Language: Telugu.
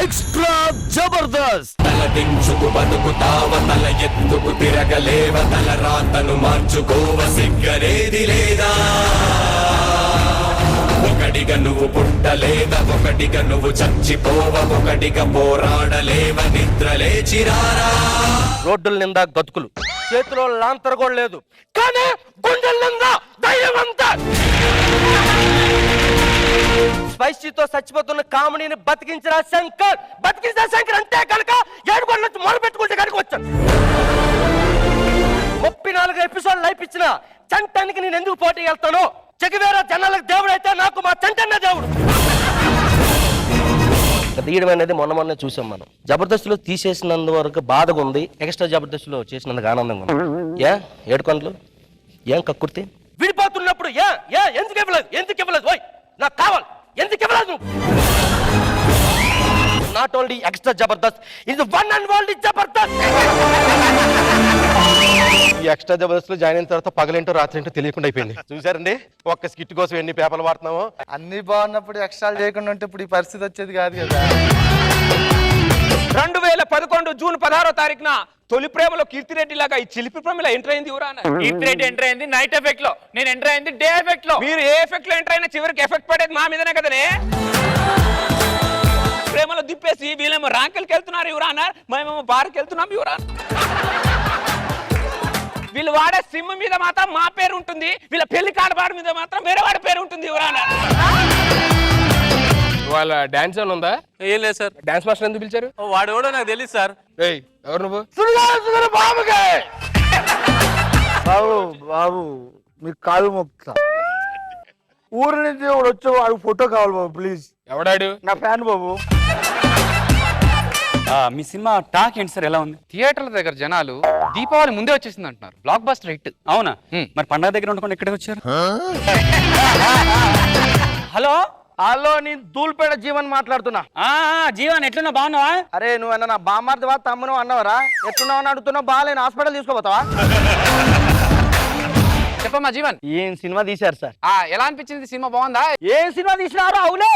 ఎక్స్ట్రా జబర్దస్త్. తల దించుకు బతుకుతావ, తల ఎత్తుకు తిరగలేవ, తల రాతను మార్చుకోవ, సిగ్గరేది లేదా? ఒకటిగా నువ్వు పుట్టలేదా, ఒకటిగా నువ్వు చచ్చిపోవ, ఒకటిగా పోరాడలేవ, నిద్ర లేచిరారా. రోడ్డుల నిండా గతుకులు, చేతిలో లాంతర్ కూడా లేదు, కానీ గుండెల నిండా ధైర్యం అంతా. స్పైసీతో చచ్చిపోతున్న కామెడీని బతికించిన శంకర్ అంతే కనుక 7 కోట్ల నుంచి మొదలు పెట్టుకుంటే కనుక వచ్చాను. 34 ఎపిసోడ్ లైఫ్ ఇచ్చిన చంటానికి నేను ఎందుకు పోటీ వెళ్తాను? చెగివేరా జనాలకు దేవుడు అయితే నాకు మా చంటన్న దేవుడు. తీయడం అనేది మొన్నే చూసాం మనం. జబర్దస్త్లో తీసేసినందు వరకు బాధగా ఉంది, ఎక్స్ట్రా జబర్దస్త్లో చేసినందుకు ఆనందంగా ఉంది. ఏడుకొండలు ఏం కక్కుర్తి విడిపోతున్నప్పుడు ఎందుకు ఇవ్వలేదు ఓయ్ నాకు కావాలి, ఎందుకు ఇవ్వలేదు? నాట్ ఓన్లీ ఎక్స్ట్రా జబర్దస్త్, ఇది వన్ అండ్ ఓన్లీ జబర్దస్త్. ఈ ఎక్స్ట్రా జబర్దస్త్ లో జాయిన్ అయిన తర్వాత పగలేంటో రాత్రి తెలియకుండా అయిపోయింది. చూసారండి, ఒక్క స్కిట్ కోసం ఎన్ని పేపర్లు వాడుతున్నామో. అన్ని బాగున్నప్పుడు ఎక్స్ట్రా చేయకుండా ఉంటే ఇప్పుడు ఈ పరిస్థితి వచ్చేది కాదు కదా. 2011 జూన్ 16వ తారీఖున తొలి ప్రేమలో కీర్తిరెడ్డి లాగా ఈ చిలిపి ప్రేమలో ఎంటర్ అయింది ఊరాన. కీర్తిరెడ్డి ఎంటర్ అయింది నైట్ ఎఫెక్ట్ లో, నేను ఎంటర్ అయింది డే ఎఫెక్ట్ లో. మీరు ఏ ఎఫెక్ట్ లో ఎంటర్ అయినా చివరికి ఎఫెక్ట్ పడేది మా మీదనే కదనే. ప్రేమలో దిప్పేసి వీళ్ళేమో ర్యాంకులకి వెళ్తున్నారు యువరాన, మేమేమో బార్కి వెళ్తున్నాం యువరాన. వీళ్ళు వాడే సిమ్ మీద మాత్రం మా పేరు ఉంటుంది, వీళ్ళ పెళ్లి కార్డు మీద మాత్రం వేరే వాడి పేరు ఉంటుంది యువరాన. వాళ్ళ డాన్స్ ఏమైనా ఉందా? ఏం లేదు సార్. డాన్స్ మాస్టర్ ఎందుకు పిలిచారు? వాడు కూడా నాకు తెలియదు సార్. ఎవరు నువ్వు? బాబు మీకు కాలు మొక్కుతా, ఊరు నుంచి వచ్చి వాడు ఫోటో కావాలి బాబు ప్లీజ్. ఎవడాడు? నా ఫ్యాన్ బాబు. మీ సినిమా టాక్ ఏంటి సార్, ఎలా ఉంది? థియేటర్ల దగ్గర జనాలు దీపావళి ముందే వచ్చేసింది అంటున్నారు, బ్లాక్ బస్టర్ హిట్. అవునా? మరి పండగ దగ్గర ఉండకుండా ఎక్కడికి వచ్చారు? హలో హలో, నేను దూల్పేట జీవన్ మాట్లాడుతున్నా. జీవన్ ఎట్లున్నా, బాగున్నావా? అరే నువ్వు నా బామ్మార్దివా తమ్మును అన్నవరా? ఎట్లున్నావు అని అడుగుతున్నావు, బాగాలేను, హాస్పిటల్ తీసుకోపోతావా? చెప్పమ్మా జీవన్, ఏం సినిమా తీశారు సార్? ఎలా అనిపించింది సినిమా, బాగుందా? ఏం సినిమా తీసినారు? అవులే